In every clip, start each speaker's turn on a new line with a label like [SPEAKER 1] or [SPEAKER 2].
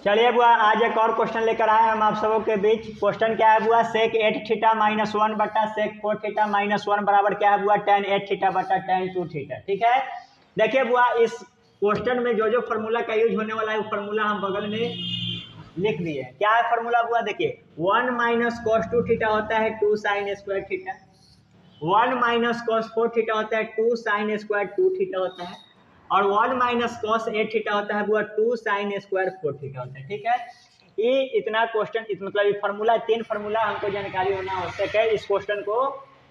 [SPEAKER 1] चलिए बुआ आज एक और क्वेश्चन लेकर आए हम आप सबों के बीच। क्वेश्चन क्या है बुआ, सेक 8 थीटा माइनस 1 बटा सेक 4 थीटा माइनस 1 बराबर क्या है बुआ, tan 8 थीटा बटा tan 2 थीटा। ठीक है, देखिए बुआ इस क्वेश्चन में जो जो फार्मूला का यूज होने वाला है वो फार्मूला हम बगल में लिख दिए हैं। क्या है फार्मूला बुआ, देखिए 1 माइनस कॉस 2 थीटा होता है 2 sine square theta, 1 minus cos 4 theta होता है 2 साइन स्क्वायर 2 थीटा होता है, और 1 माइनस कॉस 8 थीटा होता है वो 2 साइन स्क्वायर 4 थीटा होता है। ठीक है, ये इतना क्वेश्चन मतलब ये फार्मूला, 3 फार्मूला हमको जानकारी होना आवश्यक है इस क्वेश्चन को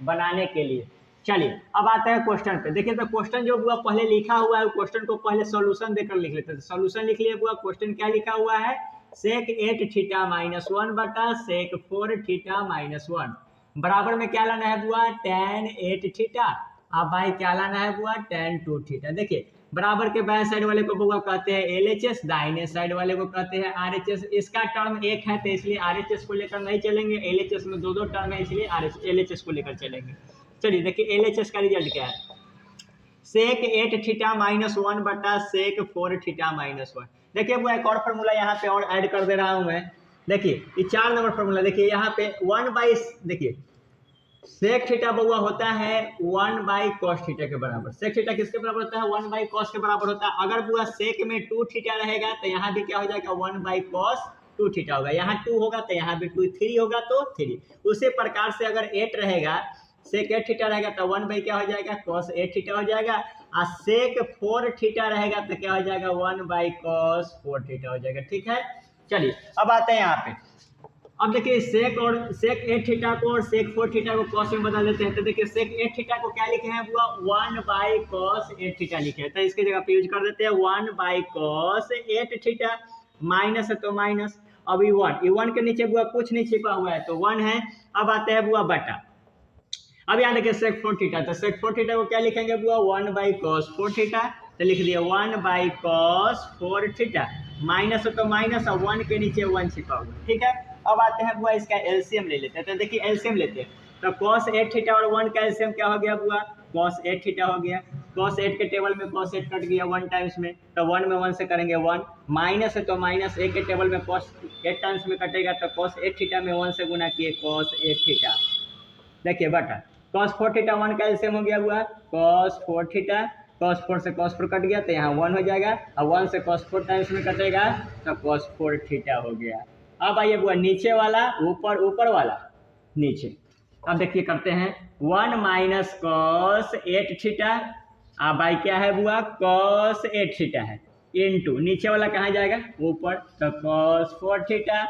[SPEAKER 1] बनाने के लिए। चलिए अब आते हैं क्वेश्चन पे। देखिए तो क्वेश्चन जो हुआ पहले लिखा हुआ है क्वेश्चन को पहले सॉल्यूशन देकर लिख लेते हैं। सॉल्यूशन लिख लिए हुआ, क्वेश्चन क्या लिखा हुआ है, सेक 8 थीटा माइनस 1 बटा सेक 4 थीटा माइनस 1 बराबर में क्या लाना है बुआ, tan 8 थीटा। अब भाई क्या लाना है बुआ, tan 2 थीटा। देखिए बराबर के बाएं साइड वाले को बुआ कहते हैं LHS, दाहिने साइड वाले को कहते हैं RHS। इसका टर्म एक है तो इसलिए RHS को लेकर नहीं चलेंगे, LHS में दो टर्म है इसलिए LHS को लेकर चलेंगे। चलिए देखिए LHS का रिजल्ट क्या है, सेक 8 थीटा माइनस 1 बटा सेक 4 थीटा माइनस 1। देखिए वो एक और फार्मूला यहाँ पे और ऐड कर दे रहा हूँ मैं। देखिए ये 4 नंबर फार्मूला, देखिए यहाँ पे 1 बाई, देखिए सेक थीटा बउआ होता है 1 बाई कॉस थीटा के बराबर। सेक थीटा किसके बराबर होता है, 1 बाई कॉस के बराबर होता है। अगर बुआ सेक में 2 थीटा रहेगा तो यहाँ भी क्या हो जाएगा, 1 बाई कॉस 2 थीटा होगा। यहाँ 2 होगा तो यहाँ भी 2, 3 होगा तो 3। उसी प्रकार से अगर 8 रहेगा, सेक 8 थीटा रहेगा तो 1 बाई क्या हो जाएगा, कॉस 8 थीटा हो जाएगा। और सेक 4 थीटा रहेगा तो क्या हो जाएगा, 1 बाई कॉस 4 थीटा हो जाएगा। ठीक है, चलिए अब आते हैं यहाँ पे। अब देखिए सेक 8 थीटा को और सेक 4 थीटा को कॉस में बदल देते हैं। तो देखिए सेक 8 थीटा को क्या लिखे हैं बुआ, 1 बाई कॉस 8 थीटा लिखे हैं, तो इसके जगह पे यूज कर देते हैं 1 बाई कॉस 8 थीटा। माइनस है तो माइनस, अभी 1 के नीचे बुआ कुछ नहीं छिपा हुआ है तो 1 है। अब आते हैं बुआ बटा, अब यहाँ देखिए सेक 4 थीटा, तो सेक 4 थीटा को क्या लिखेंगे बुआ, 1 बाई कॉस 4 थीटा, तो लिख दिया 1 बाई कॉस 4 थीटा। माइनस है तो माइनस और 1 के नीचे 1 छिपा हुआ। ठीक है, अब आते हैं बुआ इसका एलसीएम ले लेते हैं। तो देखिए एलसीएम लेते हैं तो cos 8 थीटा और 1 का एलसीएम क्या हो गया बुआ, cos 8 थीटा हो गया। cos 8 के टेबल में cos 8 कट गया 1 टाइम्स में, तो 1 में 1 से करेंगे 1। माइनस है तो माइनस 1 के टेबल में cos 8 टाइम्स में कटेगा तो cos 8 थीटा में 1 से गुना किए cos 8 थीटा। देखिए बटा cos 4 थीटा 1 का एलसीएम हो गया बुआ, cos 4 थीटा, cos 4 से cos 4 कट गया तो यहाँ 1 हो जाएगा, और 1 से cos 4 टाइम्स में कटेगा तो cos 4 थीटा हो गया। अब आइए बुआ नीचे वाला ऊपर, ऊपर वाला नीचे। अब देखिए करते हैं 1 माइनस कॉस 8 थीटा, अब भाई क्या है बुआ, cos 8 थीटा है, इनटू नीचे वाला कहाँ जाएगा, ऊपर, तो cos 4 थीटा।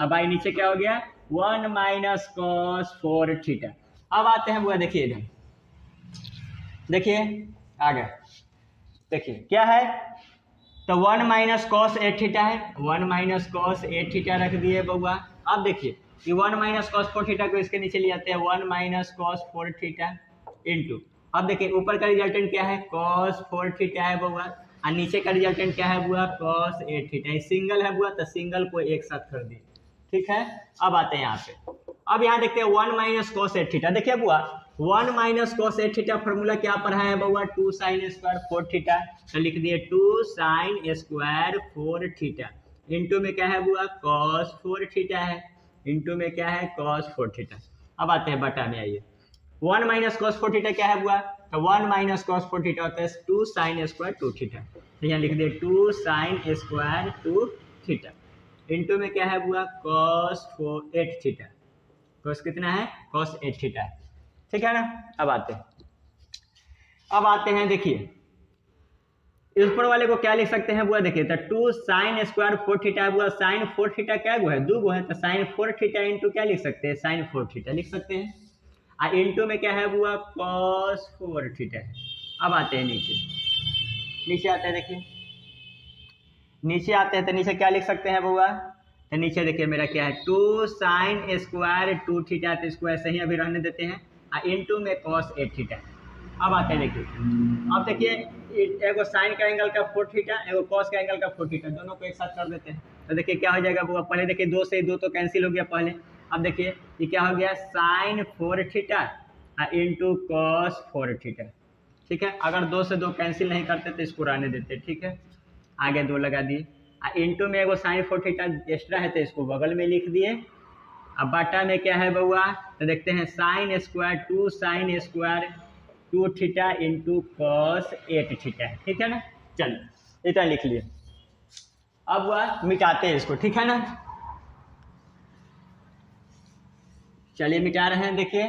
[SPEAKER 1] अब भाई नीचे क्या हो गया, 1 माइनस कॉस 4 थीटा। अब आते हैं बुआ देखिए इधर, देखिए आ गया, देखिए क्या है, तो 1 माइनस कॉस 8 थीटा है, 1 माइनस कॉस 8 थीटा रख दिए बउआ। अब देखिए ये 1 माइनस कॉस 4 थीटा को इसके नीचे ले आते हैं, 1 माइनस कॉस 4 थीटा इनटू, अब देखिए ऊपर का रिजल्टेंट क्या है, cos 4 थीटा है बउआ, और नीचे का रिजल्टेंट क्या है बुआ, cos 8 थीटा। ये सिंगल है बुआ तो सिंगल को एक साथ कर दिए। ठीक है, अब आते हैं यहाँ पे। अब यहाँ देखते हैं 1 माइनस कॉस 8 थीटा। देखिए बुआ 1 माइनस कॉस 8 थीटा फॉर्मूला क्या पढ़ा है बउआ, 2 साइन स्क्वायर 4 थीटा, तो लिख दिए 2 साइन स्क्वायर 4 थीटा इंटू में क्या है बुआ, cos 4 थीटा है, इंटू में क्या है cos 4 थीटा। अब आते हैं बटा में, आइए 1 माइनस कॉस 4 थीटा क्या है बुआ, तो 1 माइनस कॉस 4 थीटा होता है 2 साइन स्क्वायर 2 थीटा, तो यहाँ लिख दिए 2 साइन स्क्वायर 2 थीटा इंटू में क्या है बुआ, cos 8 थीटा। cos कितना है, cos 8 थीटा है। ठीक है ना, अब आते हैं देखिए ऊपर वाले को क्या लिख सकते हैं बुआ, देखिए तो 2 साइन स्क्वायर 4 थीटा है बुआ, साइन 4 थीटा क्या है, 2 गो है, तो साइन 4 थीटा इंटू क्या लिख सकते हैं, साइन 4 थीटा लिख सकते हैं, और इंटू में क्या है बुआ, cos 4 थीटा है। अब आते हैं नीचे आते हैं, देखिए नीचे आते हैं तो नीचे क्या लिख सकते हैं बुआ, तो नीचे देखिए मेरा क्या है, 2 साइन स्क्वायर 2 थीटा, तो इसको ऐसे ही अभी रहने देते हैं, और इंटू में cos 8 थीटा। अब आते हैं देखिए, अब देखिए एगो साइन का एंगल का 4 थीटा, एगो कॉस का एंगल का 4 थीटा, दोनों को एक साथ कर देते हैं, तो देखिए क्या हो जाएगा बुआ, पहले देखिए 2 से 2 तो कैंसिल हो गया पहले। अब देखिए ये क्या हो गया, sine 4 theta into cos 4 theta. ठीक है, अगर 2 से 2 कैंसिल नहीं करते तो इसको रहने देते। ठीक है, आगे 2 लगा दिए, इंटू में एगो साइन 4 थीटा एक्स्ट्रा है तो इसको बगल में लिख दिए। अब बटा में क्या है बउआ, तो देखते हैं sine square 2 sine square 2 theta into cos 8 theta है, ठीक है ना। चलो इतना लिख लिए। अब वह मिटाते हैं इसको, ठीक है ना। चलिए मिटा रहे हैं, देखिए।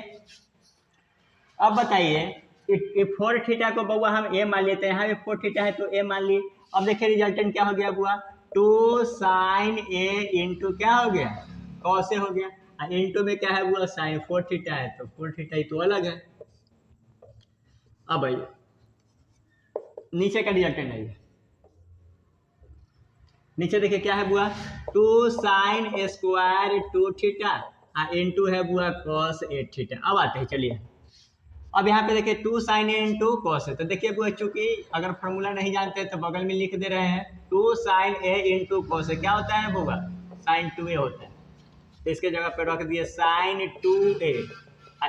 [SPEAKER 1] अब बताइए 4 थीटा को बउआ हम ए मान लेते हैं, यहाँ पे 4 थीटा है तो ए मान लिए। अब देखिए रिजल्टेंट क्या हो गया बुआ, 2 साइन ए इंटू क्या हो गया, कॉस ए हो गया। इंटू में क्या है बुआ, साइन 4 थीटा है तो 4 थीटा ही तो अलग है। अब आइए नीचे का रिजल्टेंट आइए, नीचे देखिए क्या है बुआ, 2 साइन स्क्वायर 2 थीटा इंटू है बुआ कॉस 8 थीटा। अब आते हैं, चलिए अब यहाँ पे देखिए 2 साइन ए इंटू कॉस है, तो देखिए बुआ चूंकि अगर फॉर्मूला नहीं जानते तो बगल में लिख दे रहे हैं 2 साइन ए इंटू कॉस है, क्या होता है बुआ, साइन 2a होता है। तो इसके जगह पे रख दिए साइन 2a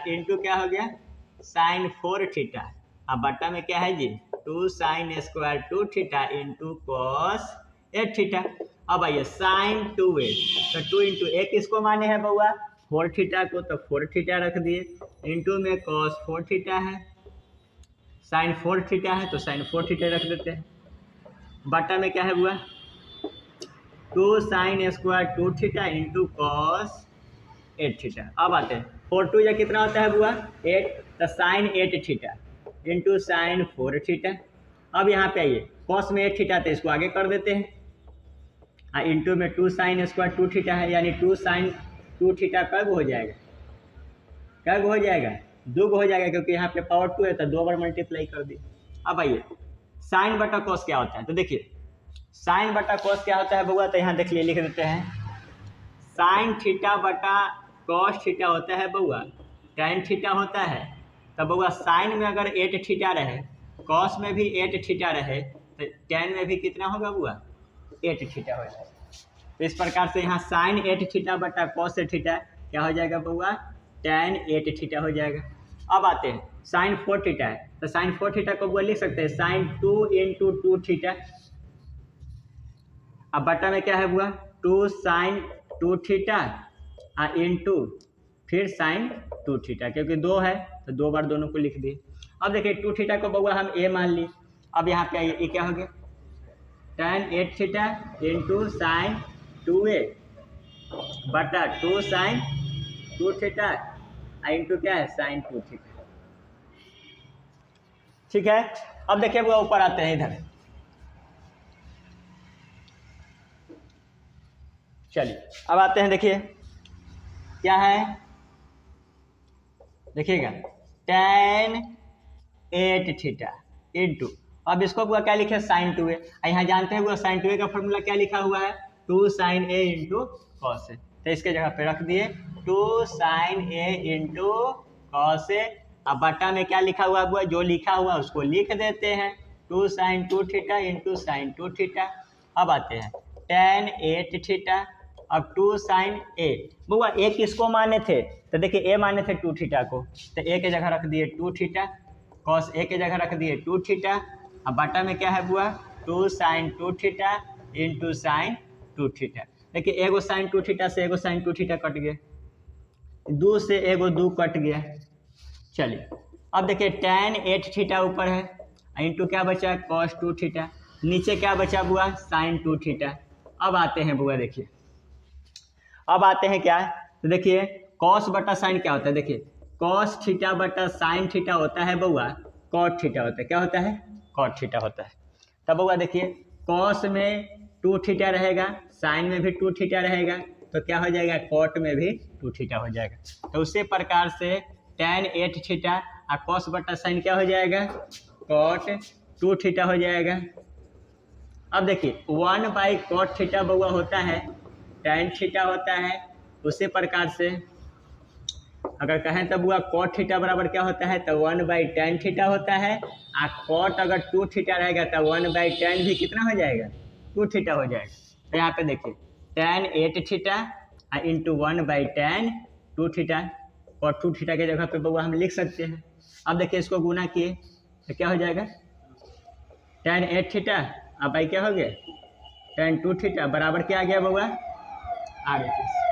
[SPEAKER 1] इंटू क्या हो गया, साइन 4 थीटा। अब बट्टा में क्या है जी, 2 sine square 2 theta into cos 8 theta. अब आइए साइन 2a, तो 2 इंटू ए किसको माने हैं बउआ, 4 थीटा को, तो 4 थीटा रख दिए। इंटू में कॉस 4 थीटा है, साइन 4 थीटा है तो साइन 4 थीटा रख देते हैं। बटा में क्या है बुआ, 2 sine square 2 theta into cos 8 theta. अब आते हैं 4 2 या कितना होता है बुआ 8, तो sine 8 theta into sine 4 theta. अब यहाँ पे आइए कॉस में 8 थीटा तो इसको आगे कर देते हैं। इंटू में 2 साइन स्क्वायर 2 थीटा है, यानी 2 साइन 2 थीटा कब हो जाएगा, कब हो जाएगा, 2 हो जाएगा, क्योंकि यहाँ पे पावर 2 है तो 2 बार मल्टीप्लाई कर दिए। अब आइए साइन बटा कॉस क्या होता है, तो देखिए साइन बटा कॉस क्या होता है बउआ, तो यहाँ देख लिए लिख देते हैं, साइन थीटा बटा कॉस थीटा होता है बउआ tan थीटा होता है। तो बउआ साइन में अगर 8 थीटा रहे, कॉस में भी 8 थीटा रहे, तो tan में भी कितना होगा बुआ 8 थीटा हो जाएगा। तो इस प्रकार से यहाँ साइन 8 थीटा बटा कॉस थीटा क्या हो जाएगा बउआ tan 8 थीटा हो जाएगा। अब आते हैं साइन 4 थीटा है, तो साइन 4 थीटा को बुआ लिख सकते हैं साइन 2 इंटू 2 थीटा। अब बटा में क्या है बुआ 2 साइन 2 थीटा इंटू फिर साइन 2 थीटा, क्योंकि 2 है तो 2 बार दोनों को लिख दिए। अब देखिए 2 थीटा को बउआ हम ए मान लिए। अब यहाँ पे आइए ये क्या हो गया, tan 8 theta into sign 2a बटा 2 साइन 2 थीटा इंटू क्या है साइन 2 थीटा, ठीक है। अब देखिए वो ऊपर आते हैं इधर, चलिए अब आते हैं, देखिए क्या है, देखिएगा tan 8 थीटा इंटू, अब इसको पूरा क्या लिखे साइन 2a। यहाँ जानते हैं वो साइन 2a का फॉर्मूला क्या लिखा हुआ है 2 sign a into cos A, तो इसके जगह पे रख दिए 2 sign a into cos A. अब बटा में क्या लिखा हुआ है, जो लिखा हुआ उसको लिख देते हैं 2 sine 2 theta into sine 2 theta. अब आते हैं tan 8 थीटा, अब 2 साइन a, बुआ ए किसको माने थे, तो देखिए ए माने थे 2 थीटा को, तो ए के जगह रख दिए 2 थीटा, कॉस ए के जगह रख दिए 2 थीटा। अब बटा में क्या है बुआ 2 sine 2 theta into sine 2 theta. देखिए एगो साइन 2 थीटा से एगो साइन 2 थीटा कट गया, 2 से एगो 2 कट गया। चलिए अब देखिए tan 8 थीटा ऊपर है इंटू क्या बचा कॉस 2 थीटा, नीचे क्या बचा बुआ साइन 2 थीटा। अब आते हैं बुआ, देखिए अब आते हैं क्या, तो देखिए कॉस बटा साइन क्या होता है, देखिए कॉस थीटा बटा साइन थीटा होता है बउआ कॉट थीटा होता है, क्या होता है कॉट थीटा होता है। तब बउआ देखिए कॉस में 2 थीटा रहेगा, साइन में भी 2 थीटा रहेगा, तो क्या हो जाएगा कॉट में भी 2 थीटा हो जाएगा। तो उसी प्रकार से tan 8 थीटा और कॉस बटा साइन क्या हो जाएगा कॉट 2 थीटा हो जाएगा। अब देखिए 1 बाई कॉट थीटा बउआ होता है tan थीटा होता है, उसी प्रकार से अगर कहें तब बुआ कॉट थीटा बराबर क्या होता है, तो 1 बाई tan थीटा होता है, और कॉट अगर 2 थीटा रहेगा तो 1 बाई tan भी कितना हो जाएगा 2 थीटा हो जाएगा। तो यहाँ पे देखिए tan 8 theta into 1 by tan 2 theta, और 2 थीटा के जगह पे बउआ हम लिख सकते हैं। अब देखिए इसको गुना किए तो क्या हो जाएगा tan 8 थीटा, अब बाई क्या हो गया tan 2 थीटा बराबर क्या आ गया बउआ, RHS।